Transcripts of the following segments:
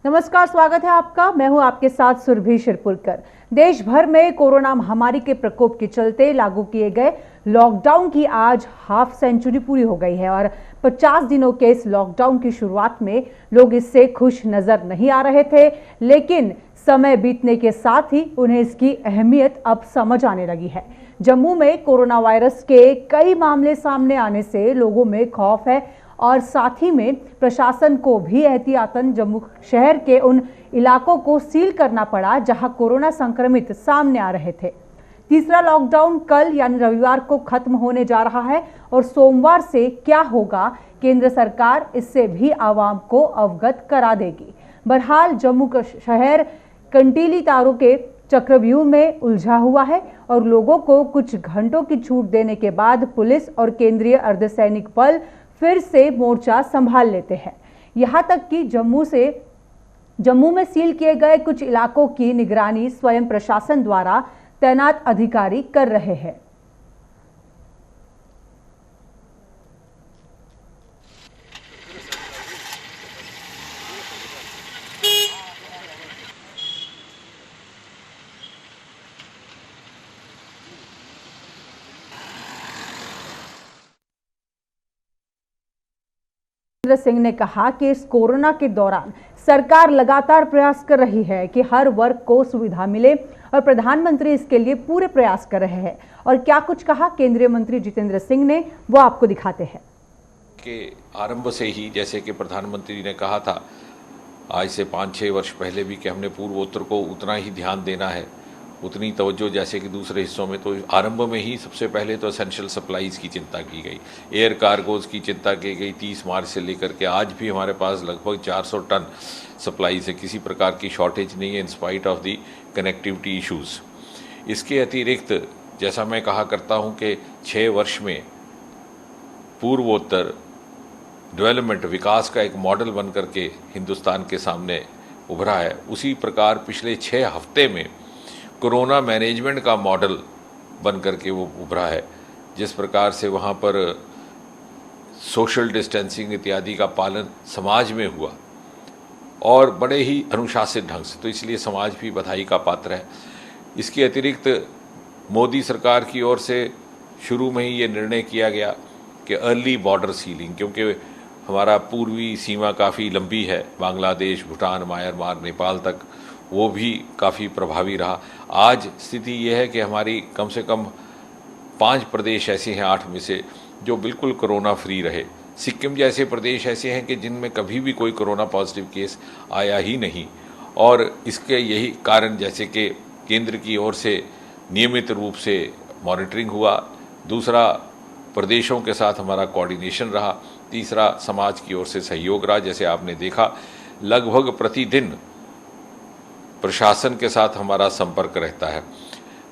नमस्कार, स्वागत है आपका। मैं हूं आपके साथ सुरभि शिरपुरकर। देश भर में कोरोना महामारी के प्रकोप के चलते लागू किए गए लॉकडाउन की आज हाफ सेंचुरी पूरी हो गई है और 50 दिनों के इस लॉकडाउन की शुरुआत में लोग इससे खुश नजर नहीं आ रहे थे, लेकिन समय बीतने के साथ ही उन्हें इसकी अहमियत अब समझ आने लगी है। जम्मू में कोरोना वायरस के कई मामले सामने आने से लोगों में खौफ है और साथ ही में प्रशासन को भी एहतियातन जम्मू शहर के उन इलाकों को सील करना पड़ा जहां कोरोना संक्रमित सामने आ रहे थे। तीसरा लॉकडाउन कल यानी रविवार को खत्म होने जा रहा है और सोमवार से क्या होगा, केंद्र सरकार इससे भी आवाम को अवगत करा देगी। बहरहाल जम्मू का शहर कंटीली तारों के चक्रव्यूह में उलझा हुआ है और लोगों को कुछ घंटों की छूट देने के बाद पुलिस और केंद्रीय अर्धसैनिक बल फिर से मोर्चा संभाल लेते हैं। यहां तक कि जम्मू में सील किए गए कुछ इलाकों की निगरानी स्वयं प्रशासन द्वारा तैनात अधिकारी कर रहे हैं। सिंह ने कहा कि इस कोरोना के दौरान सरकार लगातार प्रयास कर रही है कि हर वर्ग को सुविधा मिले और प्रधानमंत्री इसके लिए पूरे प्रयास कर रहे हैं। और क्या कुछ कहा केंद्रीय मंत्री जितेंद्र सिंह ने, वो आपको दिखाते हैं। के आरंभ से ही जैसे कि प्रधानमंत्री ने कहा था आज से 5-6 वर्ष पहले भी कि हमने पूर्वोत्तर को उतना ही ध्यान देना है, उतनी तवज्जो जैसे कि दूसरे हिस्सों में, तो आरंभ में ही सबसे पहले तो एसेंशियल सप्लाईज़ की चिंता की गई, एयर कार्गोज़ की चिंता की गई। 30 मार्च से लेकर के आज भी हमारे पास लगभग 400 टन सप्लाईज़ है, किसी प्रकार की शॉर्टेज नहीं है in spite of the connectivity issues. इसके अतिरिक्त जैसा मैं कहा करता हूँ कि 6 वर्ष में पूर्वोत्तर डेवलपमेंट विकास का एक मॉडल बन करके हिंदुस्तान के सामने उभरा है, उसी प्रकार पिछले 6 हफ्ते में कोरोना मैनेजमेंट का मॉडल बन करके वो उभरा है। जिस प्रकार से वहाँ पर सोशल डिस्टेंसिंग इत्यादि का पालन समाज में हुआ और बड़े ही अनुशासित ढंग से, तो इसलिए समाज भी बधाई का पात्र है। इसके अतिरिक्त मोदी सरकार की ओर से शुरू में ही ये निर्णय किया गया कि अर्ली बॉर्डर सीलिंग, क्योंकि हमारा पूर्वी सीमा काफ़ी लंबी है, बांग्लादेश, भूटान, म्यांमार, नेपाल तक, वो भी काफ़ी प्रभावी रहा। आज स्थिति ये है कि हमारी कम से कम 5 प्रदेश ऐसे हैं 8 में से जो बिल्कुल कोरोना फ्री रहे। सिक्किम जैसे प्रदेश ऐसे हैं कि जिनमें कभी भी कोई कोरोना पॉजिटिव केस आया ही नहीं, और इसके यही कारण जैसे कि केंद्र की ओर से नियमित रूप से मॉनिटरिंग हुआ, दूसरा प्रदेशों के साथ हमारा कोऑर्डिनेशन रहा, तीसरा समाज की ओर से सहयोग रहा। जैसे आपने देखा लगभग प्रतिदिन प्रशासन के साथ हमारा संपर्क रहता है,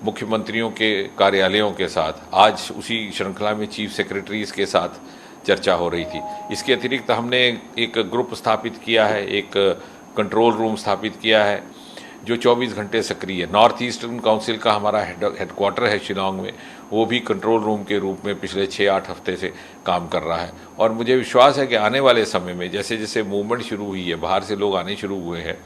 मुख्यमंत्रियों के कार्यालयों के साथ, आज उसी श्रृंखला में चीफ सेक्रेटरीज के साथ चर्चा हो रही थी। इसके अतिरिक्त हमने एक ग्रुप स्थापित किया है, एक कंट्रोल रूम स्थापित किया है जो 24 घंटे सक्रिय है। नॉर्थ ईस्टर्न काउंसिल का हमारा हेडक्वार्टर है शिलांग में, वो भी कंट्रोल रूम के रूप में पिछले 6-8 हफ्ते से काम कर रहा है। और मुझे विश्वास है कि आने वाले समय में जैसे जैसे मूवमेंट शुरू हुई है, बाहर से लोग आने शुरू हुए हैं,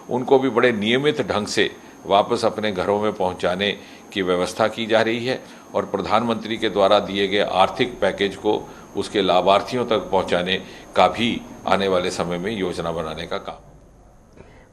उनको भी बड़े नियमित ढंग से वापस अपने घरों में पहुंचाने की व्यवस्था की जा रही है और प्रधानमंत्री के द्वारा दिए गए आर्थिक पैकेज को उसके लाभार्थियों तक पहुंचाने का भी आने वाले समय में योजना बनाने का काम।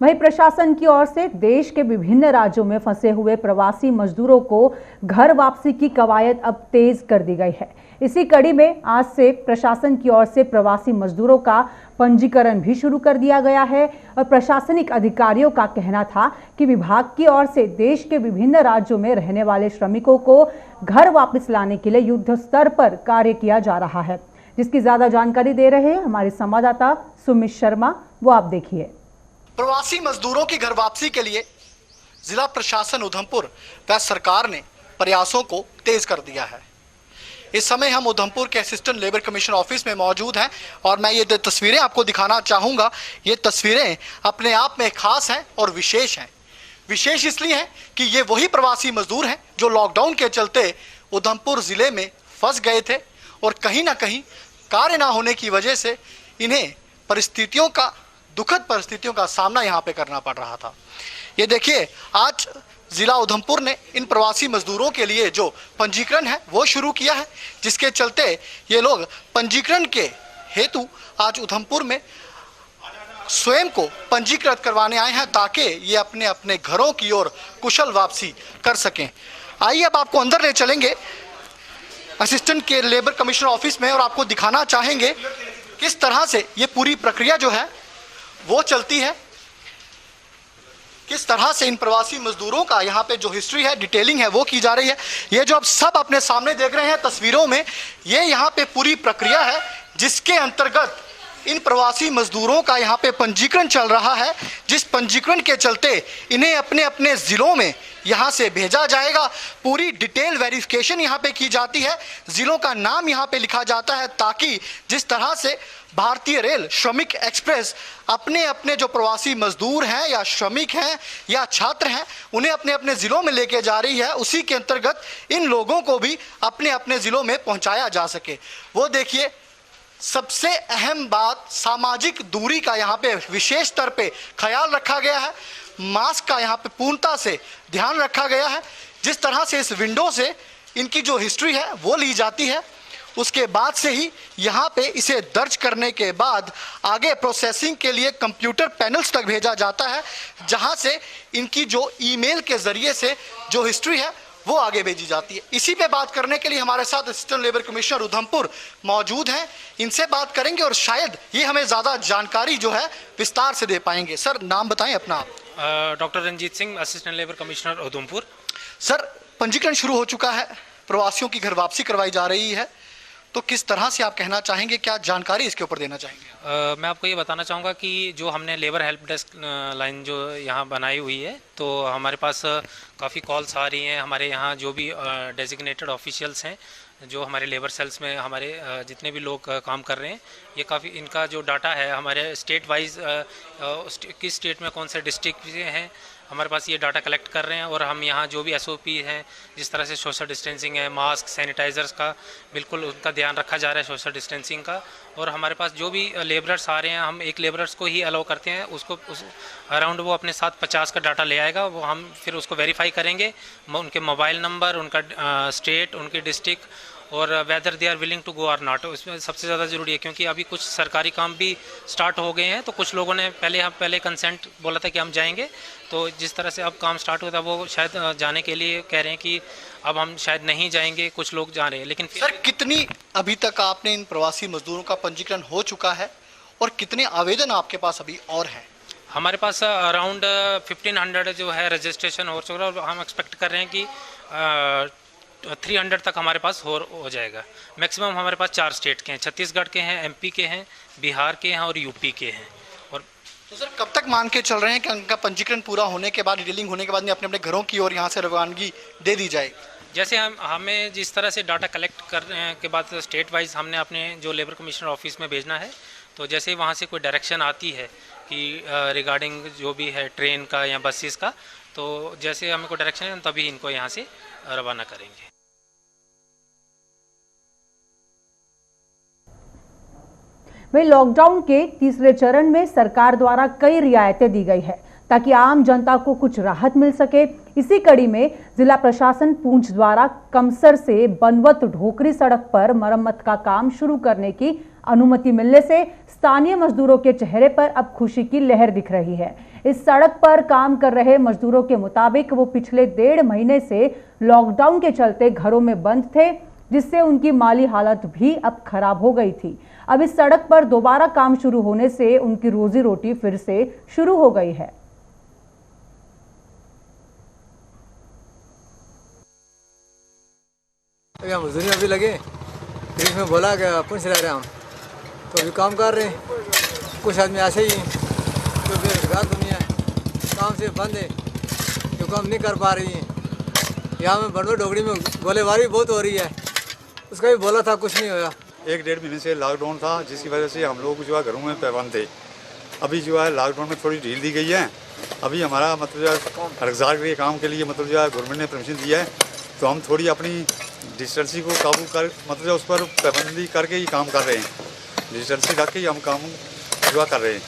वहीं प्रशासन की ओर से देश के विभिन्न राज्यों में फंसे हुए प्रवासी मजदूरों को घर वापसी की कवायद अब तेज कर दी गई है। इसी कड़ी में आज से प्रशासन की ओर से प्रवासी मजदूरों का पंजीकरण भी शुरू कर दिया गया है और प्रशासनिक अधिकारियों का कहना था कि विभाग की ओर से देश के विभिन्न राज्यों में रहने वाले श्रमिकों को घर वापस लाने के लिए युद्ध स्तर पर कार्य किया जा रहा है। जिसकी ज्यादा जानकारी दे रहे हैं हमारे संवाददाता सुमित शर्मा, वो आप देखिए। प्रवासी मजदूरों की घर वापसी के लिए जिला प्रशासन उधमपुर व सरकार ने प्रयासों को तेज कर दिया है। इस समय हम उधमपुर के असिस्टेंट लेबर कमीशन ऑफिस में मौजूद हैं और मैं ये तस्वीरें आपको दिखाना चाहूँगा। ये तस्वीरें अपने आप में खास हैं और विशेष हैं। विशेष इसलिए हैं कि ये वही प्रवासी मजदूर हैं जो लॉकडाउन के चलते उधमपुर ज़िले में फंस गए थे और कहीं ना कहीं कार्य ना होने की वजह से इन्हें परिस्थितियों का दुखद परिस्थितियों का सामना यहाँ पे करना पड़ रहा था। ये देखिए, आज जिला उधमपुर ने इन प्रवासी मजदूरों के लिए जो पंजीकरण है वो शुरू किया है, जिसके चलते ये लोग पंजीकरण के हेतु आज उधमपुर में स्वयं को पंजीकृत करवाने आए हैं ताकि ये अपने अपने घरों की ओर कुशल वापसी कर सकें। आइए अब आपको अंदर ले चलेंगे असिस्टेंट के लेबर कमिश्नर ऑफिस में और आपको दिखाना चाहेंगे किस तरह से ये पूरी प्रक्रिया जो है वो चलती है, किस तरह से इन प्रवासी मजदूरों का यहाँ पे जो हिस्ट्री है, डिटेलिंग है वो की जा रही है। ये जो आप सब अपने सामने देख रहे हैं तस्वीरों में, ये यहाँ पे पूरी प्रक्रिया है जिसके अंतर्गत इन प्रवासी मजदूरों का यहाँ पे पंजीकरण चल रहा है, जिस पंजीकरण के चलते इन्हें अपने अपने ज़िलों में यहाँ से भेजा जाएगा। पूरी डिटेल वेरिफिकेशन यहाँ पे की जाती है, ज़िलों का नाम यहाँ पे लिखा जाता है ताकि जिस तरह से भारतीय रेल श्रमिक एक्सप्रेस अपने अपने जो प्रवासी मजदूर हैं या श्रमिक हैं या छात्र हैं उन्हें अपने अपने ज़िलों में लेके जा रही है, उसी के अंतर्गत इन लोगों को भी अपने अपने ज़िलों में पहुँचाया जा सके। वो देखिए, सबसे अहम बात सामाजिक दूरी का यहाँ पे विशेष स्तर पे ख्याल रखा गया है, मास्क का यहाँ पे पूर्णता से ध्यान रखा गया है। जिस तरह से इस विंडो से इनकी जो हिस्ट्री है वो ली जाती है, उसके बाद से ही यहाँ पे इसे दर्ज करने के बाद आगे प्रोसेसिंग के लिए कंप्यूटर पैनल्स तक भेजा जाता है, जहाँ से इनकी जो ईमेल के ज़रिए से जो हिस्ट्री है वो आगे भेजी जाती है। इसी पे बात करने के लिए हमारे साथ असिस्टेंट लेबर कमिश्नर उधमपुर मौजूद हैं, इनसे बात करेंगे और शायद ये हमें ज़्यादा जानकारी जो है विस्तार से दे पाएंगे। सर, नाम बताएं अपना। Doctor Ranjit Singh, assistant labour commissioner Udhampur. Sir, पंजीकरण शुरू हो चुका है, प्रवासियों की घर वापसी करवाई जा रही है, तो किस तरह से आप कहना चाहेंगे, क्या जानकारी इसके ऊपर देना चाहेंगे? मैं आपको ये बताना चाहूँगा कि जो हमने लेबर हेल्प डेस्क लाइन जो यहाँ बनाई हुई है, तो हमारे पास काफ़ी कॉल्स आ रही हैं। हमारे यहाँ जो भी डेजिग्नेटेड ऑफिशियल्स हैं, जो हमारे लेबर सेल्स में हमारे जितने भी लोग काम कर रहे हैं, ये काफ़ी इनका जो डाटा है हमारे स्टेट वाइज किस स्टेट में कौन से डिस्ट्रिक्ट हैं, हमारे पास ये डाटा कलेक्ट कर रहे हैं। और हम यहाँ जो भी SOP हैं, जिस तरह से सोशल डिस्टेंसिंग है, मास्क, सैनिटाइज़र्स का बिल्कुल उनका ध्यान रखा जा रहा है, सोशल डिस्टेंसिंग का। और हमारे पास जो भी लेबरर्स आ रहे हैं, हम एक लेबरर्स को ही अलाउ करते हैं, उसको उस अराउंड वो अपने साथ 50 का डाटा ले आएगा, वो हम फिर उसको वेरीफाई करेंगे, उनके मोबाइल नंबर, उनका स्टेट, उनकी डिस्ट्रिक्ट और whether they are willing to go or not. उसमें सबसे ज़्यादा ज़रूरी है क्योंकि अभी कुछ सरकारी काम भी स्टार्ट हो गए हैं, तो कुछ लोगों ने पहले कंसेंट बोला था कि हम जाएंगे, तो जिस तरह से अब काम स्टार्ट होता है वो शायद जाने के लिए कह रहे हैं कि अब हम शायद नहीं जाएंगे, कुछ लोग जा रहे हैं। लेकिन सर, कितनी अभी तक आपने इन प्रवासी मजदूरों का पंजीकरण हो चुका है और कितने आवेदन आपके पास अभी और हैं? हमारे पास अराउंड 1500 जो है रजिस्ट्रेशन हो चुका है और हम एक्सपेक्ट कर रहे हैं कि 300 तक हमारे पास हो जाएगा। मैक्सिमम हमारे पास 4 स्टेट के हैं, छत्तीसगढ़ के हैं, MP के हैं, बिहार के हैं और UP के हैं। और तो सर, कब तक मान के चल रहे हैं कि उनका पंजीकरण पूरा होने के बाद, डिटेलिंग होने के बाद में अपने अपने घरों की ओर यहाँ से रवानगी दे दी जाएगी? जैसे हमें जिस तरह से डाटा कलेक्ट करने के बाद स्टेट वाइज हमने अपने जो लेबर कमिश्नर ऑफिस में भेजना है, तो जैसे वहाँ से कोई डायरेक्शन आती है कि रिगार्डिंग जो भी है ट्रेन का या बसेस का, तो जैसे हमें कोई डायरेक्शन है तभी इनको यहाँ से रवाना करेंगे। वहीं लॉकडाउन के तीसरे चरण में सरकार द्वारा कई रियायतें दी गई है ताकि आम जनता को कुछ राहत मिल सके। इसी कड़ी में जिला प्रशासन पूंछ द्वारा कमसर से बनवत ढोकरी सड़क पर मरम्मत का काम शुरू करने की अनुमति मिलने से स्थानीय मजदूरों के चेहरे पर अब खुशी की लहर दिख रही है। इस सड़क पर काम कर रहे मजदूरों के मुताबिक वो पिछले 1.5 महीने से लॉकडाउन के चलते घरों में बंद थे, जिससे उनकी माली हालत भी अब खराब हो गई थी। अब इस सड़क पर दोबारा काम शुरू होने से उनकी रोजी रोटी फिर से शुरू हो गई है। मजदूरी अभी लगे, पुलिस में बोला कि अपन से रह रहे हम, तो अभी काम कर रहे हैं। कुछ आदमी ऐसे ही तो बेरोजगार दुनिया है, काम से बंद है, जो काम नहीं कर पा रही है। यहाँ में बनवा डोगरी में गोलेबारी बहुत हो रही है, उसका भी बोला था, कुछ नहीं होया। 1-1.5 महीने से लॉकडाउन था, जिसकी वजह से हम लोग जो है घरों में पैबंद थे। अभी जो है लॉकडाउन में थोड़ी ढील दी गई है। अभी हमारा मतलब जो है रोजगार के काम के लिए मतलब जो है गवर्नमेंट ने परमिशन दिया है, तो हम थोड़ी अपनी डिस्टेंसी को काबू कर मतलब जो उस पर पाबंदी करके ही काम कर रहे हैं। डिस्टेंसी रख के ही हम काम जो कर रहे हैं।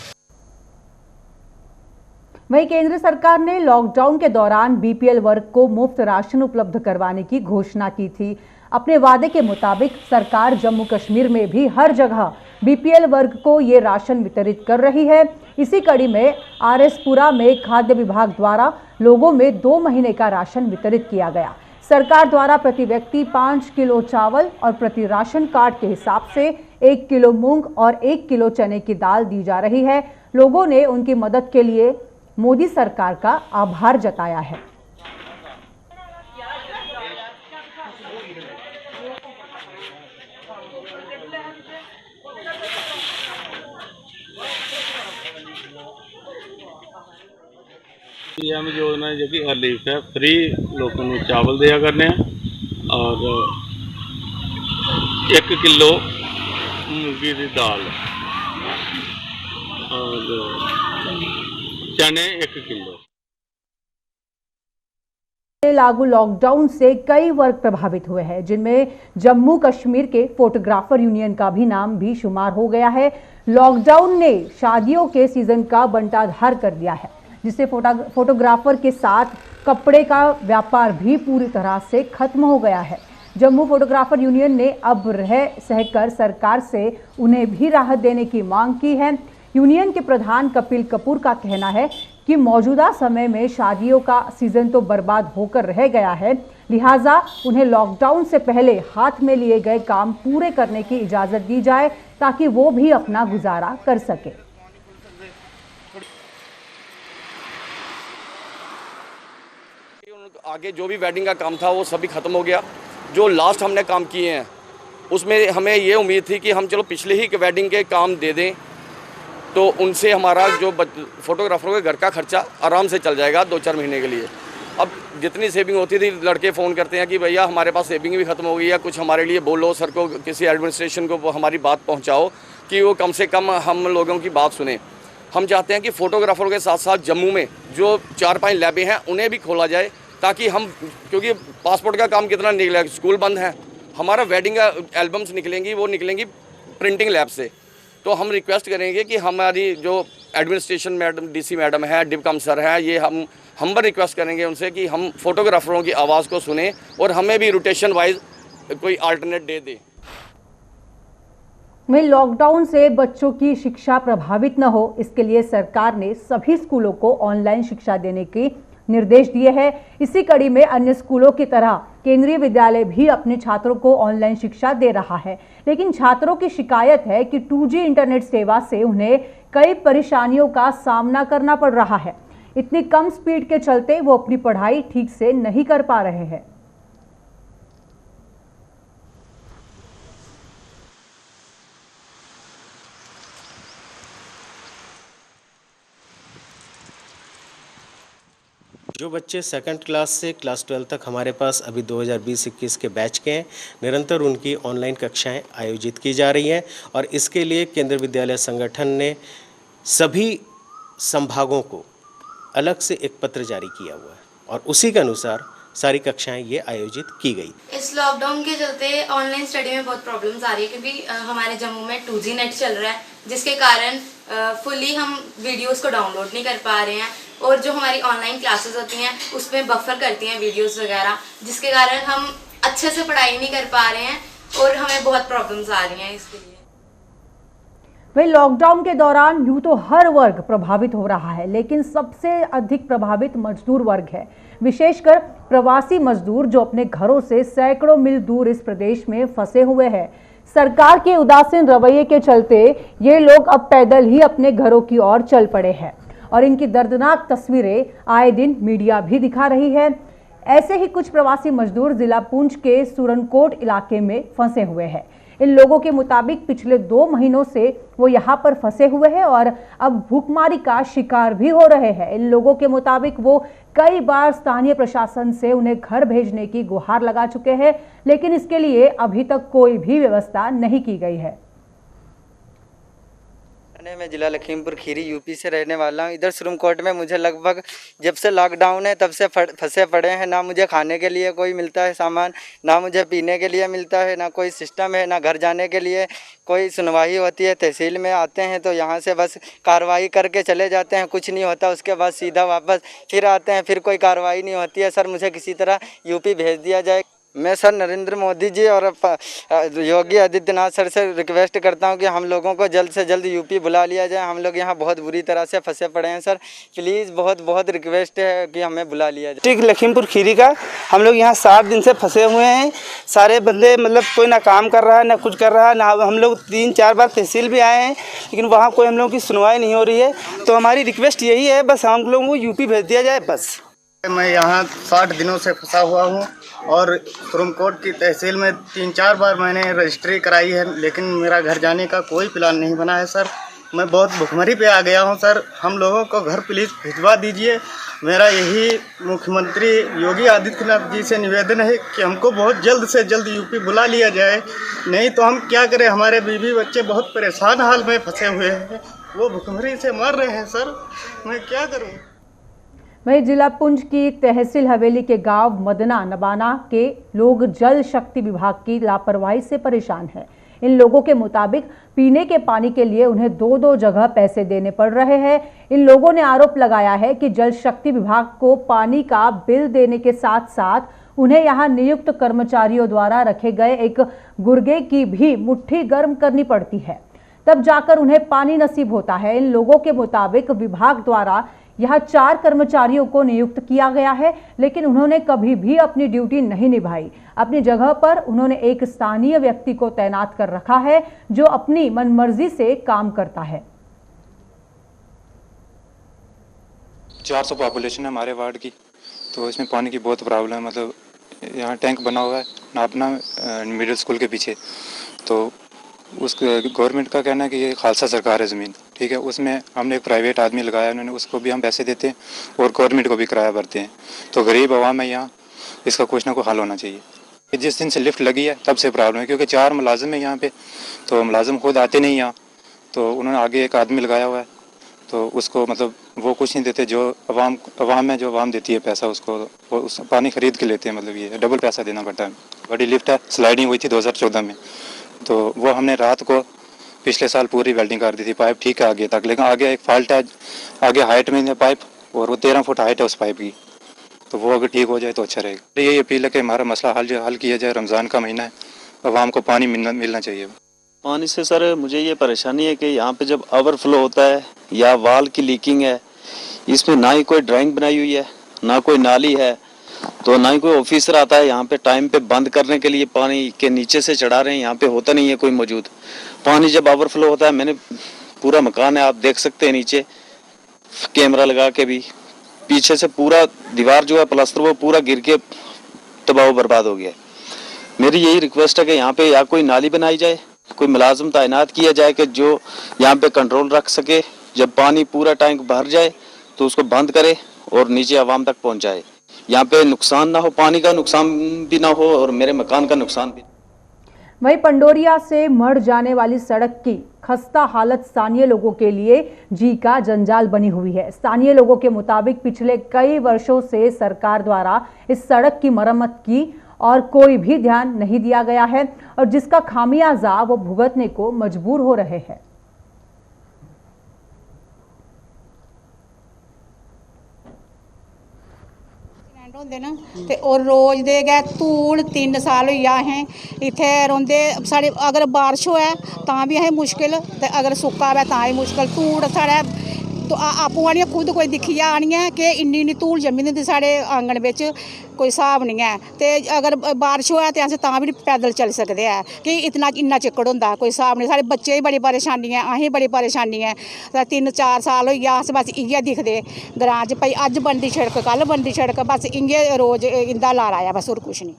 वहीं केंद्र सरकार ने लॉकडाउन के दौरान बीपीएल वर्ग को मुफ्त राशन उपलब्ध करवाने की घोषणा की थी। अपने वादे के मुताबिक सरकार जम्मू कश्मीर में भी हर जगह बीपीएल वर्ग को ये राशन वितरित कर रही है। इसी कड़ी में आरएसपुरा में खाद्य विभाग द्वारा लोगों में 2 महीने का राशन वितरित किया गया। सरकार द्वारा प्रति व्यक्ति 5 किलो चावल और प्रति राशन कार्ड के हिसाब से 1 किलो मूंग और 1 किलो चने की दाल दी जा रही है। लोगों ने उनकी मदद के लिए मोदी सरकार का आभार जताया है। पीएम योजना जो कि रिलीफ है, फ्री लोगों को चावल दिया करने और 1 किलो मूंगी की दाल और चने 1 किलो। लागू लॉकडाउन से कई वर्ग प्रभावित हुए हैं, जिनमें जम्मू कश्मीर के फोटोग्राफर यूनियन का भी नाम भी शुमार हो गया है। लॉकडाउन ने शादियों के सीजन का बंटाधार कर दिया है, जिससे फोटोग्राफर के साथ कपड़े का व्यापार भी पूरी तरह से खत्म हो गया है। जम्मू फोटोग्राफर यूनियन ने अब रह सहकर सरकार से उन्हें भी राहत देने की मांग की है। यूनियन के प्रधान कपिल कपूर का कहना है कि मौजूदा समय में शादियों का सीजन तो बर्बाद होकर रह गया है, लिहाजा उन्हें लॉकडाउन से पहले हाथ में लिए गए काम पूरे करने की इजाज़त दी जाए ताकि वो भी अपना गुजारा कर सके। आगे जो भी वेडिंग का काम था वो सभी ख़त्म हो गया। जो लास्ट हमने काम किए हैं उसमें हमें ये उम्मीद थी कि हम चलो पिछले ही वेडिंग के काम दे दें तो उनसे हमारा जो फोटोग्राफरों के घर का खर्चा आराम से चल जाएगा 2-4 महीने के लिए। अब जितनी सेविंग होती थी, लड़के फ़ोन करते हैं कि भैया हमारे पास सेविंग भी ख़त्म हो गई है, कुछ हमारे लिए बोलो, सर को किसी एडमिनिस्ट्रेशन को हमारी बात पहुँचाओ कि वो कम से कम हम लोगों की बात सुने। हम चाहते हैं कि फ़ोटोग्राफरों के साथ साथ जम्मू में जो 4-5 लैबें हैं उन्हें भी खोला जाए ताकि हम, क्योंकि पासपोर्ट का काम कितना निकलेगा, स्कूल बंद है, हमारा वेडिंग का एल्बम्स निकलेंगी वो निकलेंगी प्रिंटिंग लैब से। तो हम रिक्वेस्ट करेंगे कि हमारी जो एडमिनिस्ट्रेशन मैडम, डीसी मैडम है, डिप्कम सर है, ये हम पर रिक्वेस्ट करेंगे उनसे कि हम फोटोग्राफरों की आवाज़ को सुने और हमें भी रोटेशन वाइज कोई अल्टरनेट डे दे। में लॉकडाउन से बच्चों की शिक्षा प्रभावित न हो, इसके लिए सरकार ने सभी स्कूलों को ऑनलाइन शिक्षा देने के निर्देश दिए हैं। इसी कड़ी में अन्य स्कूलों की तरह केंद्रीय विद्यालय भी अपने छात्रों को ऑनलाइन शिक्षा दे रहा है, लेकिन छात्रों की शिकायत है कि 2G इंटरनेट सेवा से उन्हें कई परेशानियों का सामना करना पड़ रहा है। इतनी कम स्पीड के चलते वो अपनी पढ़ाई ठीक से नहीं कर पा रहे हैं। जो बच्चे सेकंड क्लास से क्लास 12 तक हमारे पास अभी 2020-21 के बैच के हैं, निरंतर उनकी ऑनलाइन कक्षाएं आयोजित की जा रही हैं और इसके लिए केंद्रीय विद्यालय संगठन ने सभी संभागों को अलग से एक पत्र जारी किया हुआ है और उसी के अनुसार सारी कक्षाएं ये आयोजित की गई। इस लॉकडाउन के चलते ऑनलाइन स्टडी में बहुत प्रॉब्लम्स आ रही है क्योंकि हमारे जम्मू में 2G नेट चल रहा है, जिसके कारण फुली हम वीडियोस को डाउनलोड नहीं कर पा रहे हैं और जो हमारी ऑनलाइन क्लासेस होती हैं उसमें बफर करती हैं वीडियोस वगैरह, जिसके कारण हम अच्छे से पढ़ाई नहीं कर पा रहे हैं और हमें बहुत प्रॉब्लम्स आ रही हैं इसके लिए। वही लॉकडाउन के दौरान यूं तो हर वर्ग प्रभावित हो रहा है, लेकिन सबसे अधिक प्रभावित मजदूर वर्ग है, विशेषकर प्रवासी मजदूर जो अपने घरों से सैकड़ों मील दूर इस प्रदेश में फंसे हुए हैं। सरकार के उदासीन रवैये के चलते ये लोग अब पैदल ही अपने घरों की ओर चल पड़े हैं और इनकी दर्दनाक तस्वीरें आए दिन मीडिया भी दिखा रही है। ऐसे ही कुछ प्रवासी मजदूर जिला पुंछ के सुरनकोट इलाके में फंसे हुए हैं। इन लोगों के मुताबिक पिछले 2 महीनों से वो यहाँ पर फंसे हुए हैं और अब भूखमरी का शिकार भी हो रहे हैं। इन लोगों के मुताबिक वो कई बार स्थानीय प्रशासन से उन्हें घर भेजने की गुहार लगा चुके हैं, लेकिन इसके लिए अभी तक कोई भी व्यवस्था नहीं की गई है। मैं जिला लखीमपुर खीरी यूपी से रहने वाला हूँ। इधर सुरमकोट में मुझे लगभग जब से लॉकडाउन है तब से फंसे पड़े हैं। ना मुझे खाने के लिए कोई मिलता है सामान, ना मुझे पीने के लिए मिलता है, ना कोई सिस्टम है, ना घर जाने के लिए कोई सुनवाई होती है। तहसील में आते हैं तो यहाँ से बस कार्रवाई करके चले जाते हैं, कुछ नहीं होता। उसके बाद सीधा वापस फिर आते हैं, फिर कोई कार्रवाई नहीं होती है। सर मुझे किसी तरह यूपी भेज दिया जाए। मैं सर नरेंद्र मोदी जी और योगी आदित्यनाथ सर से रिक्वेस्ट करता हूं कि हम लोगों को जल्द से जल्द यूपी बुला लिया जाए। हम लोग यहां बहुत बुरी तरह से फंसे पड़े हैं सर, प्लीज़ बहुत बहुत रिक्वेस्ट है कि हमें बुला लिया जाए। ठीक लखीमपुर खीरी का हम लोग यहाँ 7 दिन से फंसे हुए हैं। सारे बंदे मतलब कोई ना काम कर रहा है ना कुछ कर रहा है, ना हम लोग 3-4 बार तहसील भी आए हैं लेकिन वहाँ कोई हम लोगों की सुनवाई नहीं हो रही है। तो हमारी रिक्वेस्ट यही है बस हम लोगों को यूपी भेज दिया जाए बस। मैं यहाँ 60 दिनों से फंसा हुआ हूँ और सुरमकोट की तहसील में 3-4 बार मैंने रजिस्ट्री कराई है लेकिन मेरा घर जाने का कोई प्लान नहीं बना है सर। मैं बहुत भुखमरी पे आ गया हूँ सर, हम लोगों को घर प्लीज़ भिजवा दीजिए। मेरा यही मुख्यमंत्री योगी आदित्यनाथ जी से निवेदन है कि हमको बहुत जल्द से जल्द यूपी बुला लिया जाए, नहीं तो हम क्या करें। हमारे बीवी बच्चे बहुत परेशान हाल में फंसे हुए हैं, वो भुखमरी से मर रहे हैं सर, मैं क्या करूँ। वहीं जिला पुंछ की तहसील हवेली के गांव मदना नबाना के लोग जल शक्ति विभाग की लापरवाही से परेशान हैं। इन लोगों के मुताबिक पीने के पानी के लिए उन्हें 2-2 जगह पैसे देने पड़ रहे हैं। इन लोगों ने आरोप लगाया है कि जल शक्ति विभाग को पानी का बिल देने के साथ साथ उन्हें यहां नियुक्त कर्मचारियों द्वारा रखे गए एक गुर्गे की भी मुट्ठी गर्म करनी पड़ती है, तब जाकर उन्हें पानी नसीब होता है। इन लोगों के मुताबिक विभाग द्वारा यहाँ 4 कर्मचारियों को नियुक्त किया गया है लेकिन उन्होंने कभी भी अपनी ड्यूटी नहीं निभाई। अपनी जगह पर उन्होंने एक स्थानीय व्यक्ति को तैनात कर रखा है जो अपनी मनमर्जी से काम करता है। 400 पॉपुलेशन है हमारे वार्ड की, तो इसमें पानी की बहुत प्रॉब्लम है। मतलब यहाँ टैंक बना हुआ है नापना मिडिल स्कूल के पीछे, तो उस गवर्नमेंट का कहना है कि ये खालसा सरकार है ज़मीन, ठीक है। उसमें हमने एक प्राइवेट आदमी लगाया, उन्होंने उसको भी हम पैसे देते हैं और गवर्नमेंट को भी किराया भरते हैं। तो गरीब आवाम है यहाँ, इसका कुछ ना कुछ हल होना चाहिए। जिस दिन से लिफ्ट लगी है तब से प्रॉब्लम है, क्योंकि 4 मुलाजिम है यहाँ पे, तो मुलाजिम खुद आते नहीं यहाँ, तो उन्होंने आगे एक आदमी लगाया हुआ है, तो उसको मतलब वो कुछ नहीं देते। जो अवाम है, जो अवाम देती है पैसा, उसको वो उस पानी खरीद के लेते हैं। मतलब ये डबल पैसा देना पड़ता है। बड़ी लिफ्ट है, स्लाइडिंग हुई थी 2014 में, तो वो हमने रात को पिछले साल पूरी वेल्डिंग कर दी थी। पाइप ठीक है आगे तक, लेकिन आगे एक फॉल्ट है, आगे हाइट में पाइप, और वो 13 फुट हाइट है उस पाइप की, तो वो अगर ठीक हो जाए तो अच्छा रहेगा। यही अपील है कि हमारा मसला हल किया जाए। रमज़ान का महीना है, आवाम को पानी मिलना चाहिए। पानी से सर मुझे ये परेशानी है कि यहाँ पे जब ओवरफ्लो होता है या वाल की लीकिंग है, इसमें ना ही कोई ड्राइंग बनाई हुई है, ना कोई नाली है, तो ना ही कोई ऑफिसर आता है यहाँ पे टाइम पे बंद करने के लिए। पानी के नीचे से चढ़ा रहे हैं, यहाँ पे होता नहीं है कोई मौजूद। पानी जब ओवरफ्लो होता है, मैंने पूरा मकान है, आप देख सकते हैं नीचे कैमरा लगा के भी, पीछे से पूरा दीवार जो है प्लास्टर वो पूरा गिर के तबाह बर्बाद हो गया। मेरी यही रिक्वेस्ट है कि यहाँ पे या कोई नाली बनाई जाए, कोई मुलाजिम तैनात किया जाए कि जो यहाँ पे कंट्रोल रख सके। जब पानी पूरा टैंक भर जाए तो उसको बंद करे और नीचे आवाम तक पहुँचाए। यहाँ पे नुकसान ना हो, पानी का नुकसान भी ना हो और मेरे मकान का नुकसान भी। वहीं पंडोरिया से मढ़ जाने वाली सड़क की खस्ता हालत स्थानीय लोगों के लिए जी का जंजाल बनी हुई है। स्थानीय लोगों के मुताबिक पिछले कई वर्षों से सरकार द्वारा इस सड़क की मरम्मत की और कोई भी ध्यान नहीं दिया गया है और जिसका खामियाजा वो भुगतने को मजबूर हो रहे हैं। होंदे ना ते और रोज दे गै धूड़ 3 साल होई गया अहें इत्थे रौंदे। साढ़े अगर बारिश होए तां भी अहें मुश्किल, ते अगर सुक्का होवे तां ही मुश्किल। धूड़ साढ़े तो आपूं आनियै खुद कोई दिक्खियै आनियै कि इन्नी धूड़ जम्मी दी होंदी साढ़े आंगन बिच, कोई स्हाब नहीं है। ते अगर बारिश होए ते अस तां भी पैदल चली सकदे ऐ कि इन्ना चिक्कड़ होंदा, कोई स्हाब नहीं। साढ़े बच्चे गी बड़ी परेशानी है, असें बड़ी परेशानी है। 3-4 साल होई गया अस बस इ'यै दिखदे ग्रां च, भाई अज्ज बनदी सड़क कल बनदी सड़क, बस इ'यै रोज इंदा लारा है, बस होर कुछ नहीं।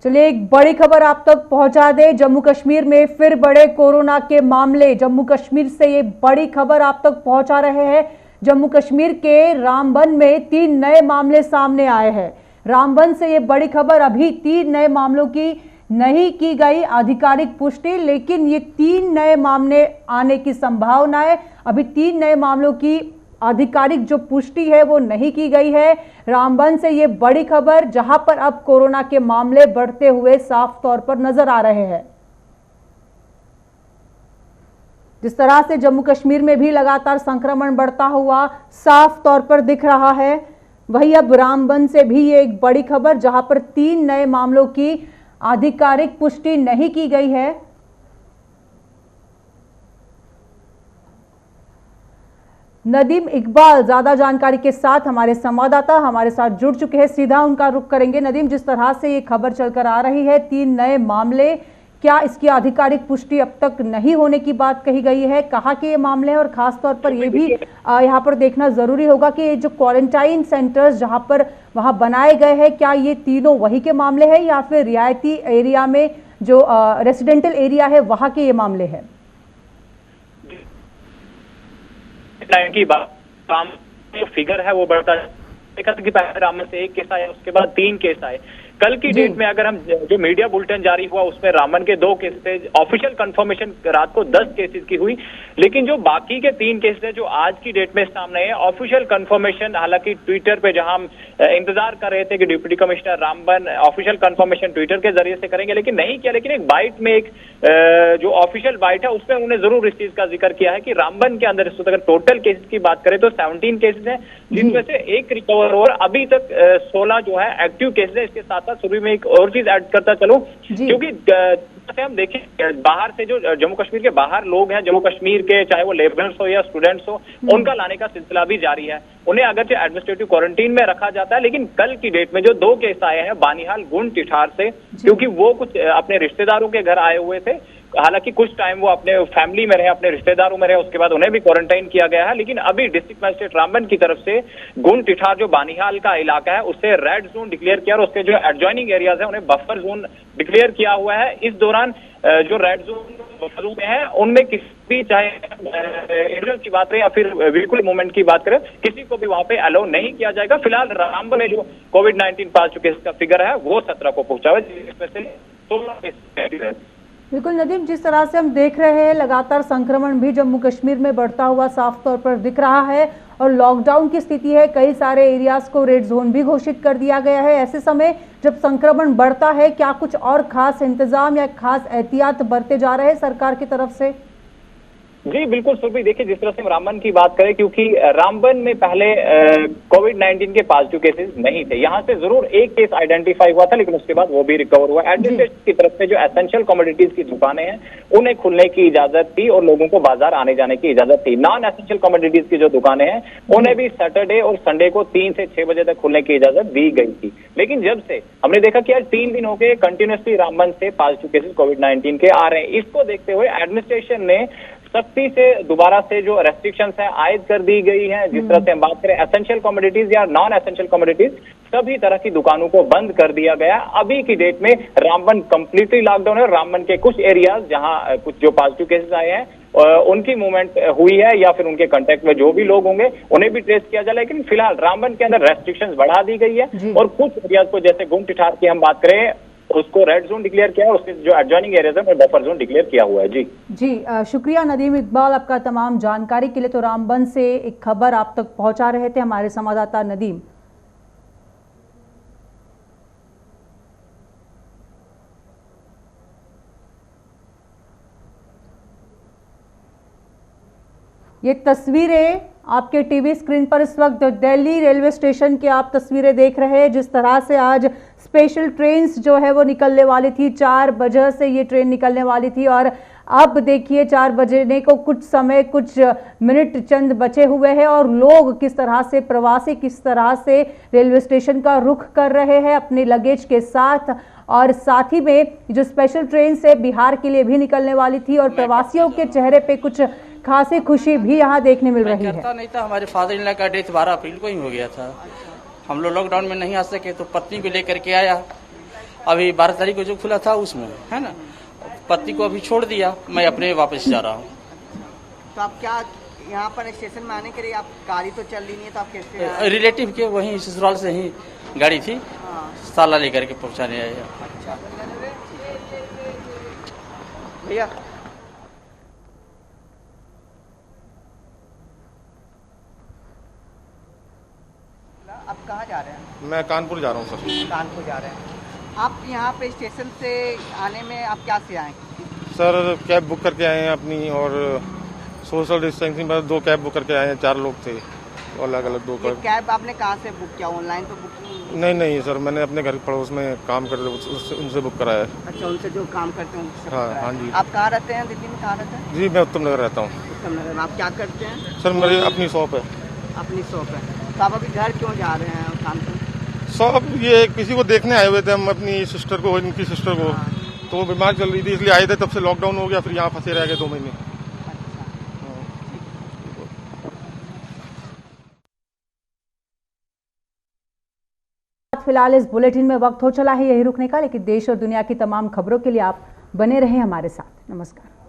चलिए एक बड़ी खबर आप तक पहुंचा दे। जम्मू कश्मीर में फिर बड़े कोरोना के मामले। जम्मू कश्मीर से ये बड़ी खबर आप तक पहुंचा रहे हैं। जम्मू कश्मीर के रामबन में 3 नए मामले सामने आए हैं। रामबन से ये बड़ी खबर, अभी 3 नए मामलों की नहीं की गई आधिकारिक पुष्टि, लेकिन ये 3 नए मामले आने की संभावना है। अभी 3 नए मामलों की आधिकारिक जो पुष्टि है वो नहीं की गई है। रामबन से ये बड़ी खबर, जहां पर अब कोरोना के मामले बढ़ते हुए साफ तौर पर नजर आ रहे हैं। जिस तरह से जम्मू कश्मीर में भी लगातार संक्रमण बढ़ता हुआ साफ तौर पर दिख रहा है, वही अब रामबन से भी ये एक बड़ी खबर, जहां पर 3 नए मामलों की आधिकारिक पुष्टि नहीं की गई है। नदीम इकबाल ज्यादा जानकारी के साथ हमारे संवाददाता हमारे साथ जुड़ चुके हैं, सीधा उनका रुख करेंगे। नदीम, जिस तरह से ये खबर चलकर आ रही है 3 नए मामले, क्या इसकी आधिकारिक पुष्टि अब तक नहीं होने की बात कही गई है? कहाँ के ये मामले हैं? और खास तौर पर ये भी यहाँ पर देखना जरूरी होगा कि ये जो क्वारंटाइन सेंटर्स जहाँ पर वहाँ बनाए गए हैं, क्या ये तीनों वही के मामले हैं या फिर रियायती एरिया में जो रेसिडेंटल एरिया है वहाँ के ये मामले हैं? की बात काम जो फिगर है वो बढ़ता है कि पहले रामबन से 1 केस आया, उसके बाद 3 केस आए। कल की डेट में अगर हम जो मीडिया बुलेटिन जारी हुआ उसमें रामबन के 2 केस थे। ऑफिशियल कंफर्मेशन रात को 10 केसेस की हुई, लेकिन जो बाकी के 3 केस थे जो आज की डेट में सामने है, ऑफिशियल कंफर्मेशन हालांकि ट्विटर पे जहां हम इंतजार कर रहे थे कि deputy commissioner Ramban official confirmation Twitter के जरिए से करेंगे, लेकिन नहीं किया। लेकिन एक बाइट में एक जो ऑफिशियल बाइट है उसमें उन्होंने जरूर इस चीज का जिक्र किया है कि रामबन के अंदर अगर टोटल केसेस की बात करें तो 17 केसेस हैं, जिसमें से 1 रिकवर और अभी तक 16 जो है एक्टिव केसेस है। इसके साथ साथ शुरू में एक और चीज ऐड करता चलूं, क्योंकि जैसे हम देखें बाहर से जो जम्मू कश्मीर के बाहर लोग हैं, जम्मू कश्मीर के चाहे वो लेबरर्स हो या स्टूडेंट्स हो, उनका लाने का सिलसिला भी जारी है। उन्हें अगरचे एडमिनिस्ट्रेटिव क्वारंटीन में रखा जाता है, लेकिन कल की डेट में जो 2 केस आए हैं बानिहाल गुंड टिठार से, क्योंकि वो कुछ अपने रिश्तेदारों के घर आए हुए थे। हालांकि कुछ टाइम वो अपने फैमिली में रहे, अपने रिश्तेदारों में रहे, उसके बाद उन्हें भी क्वारंटाइन किया गया है। लेकिन अभी डिस्ट्रिक्ट मजिस्ट्रेट रामबन की तरफ से गुंड टिठार जो बानिहाल का इलाका है उससे रेड जोन डिक्लेयर किया और उसके जो एडजॉइनिंग एरियाज है उन्हें बफर जोन डिक्लेयर किया हुआ है। इस दौरान जो रेड जोन में है उनमें किसी भी चाहे इंडिविजुअल की बात करें या फिर व्हीकल मूवमेंट की बात करें, किसी को भी वहां पे अलाउ नहीं किया जाएगा। फिलहाल रामबन में जो कोविड-19 पॉजिटिव केस का फिगर है वो 17 को पहुंचा है, जिसमें से 16 केस। बिल्कुल नदीम, जिस तरह से हम देख रहे हैं लगातार संक्रमण भी जम्मू कश्मीर में बढ़ता हुआ साफ तौर पर दिख रहा है और लॉकडाउन की स्थिति है, कई सारे एरियाज को रेड जोन भी घोषित कर दिया गया है। ऐसे समय जब संक्रमण बढ़ता है, क्या कुछ और खास इंतजाम या खास एहतियात बरते जा रहे हैं सरकार की तरफ से? जी बिल्कुल सुरभि, देखिए जिस तरह से हम रामबन की बात करें, क्योंकि रामबन में पहले कोविड-19 के पॉजिटिव केसेस नहीं थे। यहाँ से जरूर 1 केस आइडेंटिफाई हुआ था, लेकिन उसके बाद वो भी रिकवर हुआ। एडमिनिस्ट्रेशन की तरफ से जो एसेंशियल कमोडिटीज की दुकानें हैं उन्हें खुलने की इजाजत थी और लोगों को बाजार आने जाने की इजाजत थी। नॉन एसेंशियल कमोडिटीज की जो दुकानें हैं उन्हें भी सैटरडे और संडे को 3 से 6 बजे तक खुलने की इजाजत दी गई थी। लेकिन जब से हमने देखा कि आज 3 दिन हो गए कंटिन्यूसली रामबन से पॉजिटिव केसेस कोविड-19 के आ रहे हैं, इसको देखते हुए एडमिनिस्ट्रेशन ने सख्ती से दोबारा से जो रेस्ट्रिक्शंस है आयद कर दी गई हैं। जिस तरह से हम बात करें एसेंशियल कमोडिटीज या नॉन एसेंशियल कमोडिटीज, सभी तरह की दुकानों को बंद कर दिया गया। अभी की डेट में रामबन कंप्लीटली लॉकडाउन है। रामबन के कुछ एरियाज जहां कुछ जो पॉजिटिव केसेस आए हैं उनकी मूवमेंट हुई है या फिर उनके कांटेक्ट में जो भी लोग होंगे उन्हें भी ट्रेस किया जाए। लेकिन फिलहाल रामबन के अंदर रेस्ट्रिक्शंस बढ़ा दी गई है और कुछ एरियाज को जैसे गुंड टिठार की हम बात करें उसको रेड जोन डिक्लेयर किया है, उसके जो एडजॉइनिंग एरियाज है बफर जोन डिक्लेयर किया हुआ है। जी शुक्रिया नदीम इकबाल आपका तमाम जानकारी के लिए। तो रामबन से एक खबर आप तक पहुंचा रहे थे हमारे संवाददाता नदीम। ये तस्वीरें आपके टीवी स्क्रीन पर इस वक्त दिल्ली रेलवे स्टेशन की आप तस्वीरें देख रहे हैं। जिस तरह से आज स्पेशल ट्रेन्स जो है वो निकलने वाली थी, 4 बजे से ये ट्रेन निकलने वाली थी और अब देखिए 4 बजने को कुछ समय कुछ मिनट चंद बचे हुए हैं और लोग किस तरह से, प्रवासी किस तरह से रेलवे स्टेशन का रुख कर रहे हैं अपने लगेज के साथ। और साथ ही में जो स्पेशल ट्रेन से बिहार के लिए भी निकलने वाली थी और प्रवासियों के चेहरे पे कुछ खासी खुशी भी यहाँ देखने मिल रही है। नहीं था, हमारे फादर इन लॉ का डेथ 12 अप्रैल को ही हो गया था। हम लोग लॉकडाउन में नहीं आ सके तो पत्नी को लेकर के आया। अभी 12 तारीख को जो खुला था उसमें है ना, पत्नी को अभी छोड़ दिया, मैं अपने वापस जा रहा हूँ। तो आप क्या यहाँ पर स्टेशन में आने के लिए आप गाड़ी तो चल रही नहीं है, तो आप कैसे? रिलेटिव के वहीं ससुराल से ही गाड़ी थी, साला लेकर के पहुंचाने आया। भैया आप कहाँ जा रहे हैं? मैं कानपुर जा रहा हूँ सर। कानपुर जा रहे हैं। आप यहाँ पे स्टेशन से आने में आप क्या से आए? सर कैब बुक करके आए हैं अपनी, और सोशल डिस्टेंसिंग पर 2 कैब बुक करके आए हैं। 4 लोग थे, अलग अलग 2 कैब। कैब आपने कहाँ से बुक किया? ऑनलाइन तो बुक नहीं सर, मैंने अपने घर पड़ोस में काम करते उनसे बुक कराया है। अच्छा, उनसे जो काम करते हैं उनसे? हाँ जी। आप कहाँ रहते हैं दिल्ली में? कहाँ रहते हैं? जी मैं उत्तम नगर रहता हूँ। उत्तम नगर। आप क्या करते हैं? सर मेरी अपनी शॉप है। अपनी शॉप है। तो आप अभी घर क्यों जा रहे हैं कानपुर? शॉप ये किसी को देखने आए हुए थे हम, अपनी सिस्टर को, इनकी सिस्टर को। तो वो बीमार चल रही थी इसलिए आए थे, तब से लॉकडाउन हो गया, फिर यहाँ फंसे रह गए 2 महीने। फिलहाल इस बुलेटिन में वक्त हो चला है यही रुकने का, लेकिन देश और दुनिया की तमाम खबरों के लिए आप बने रहें हमारे साथ। नमस्कार।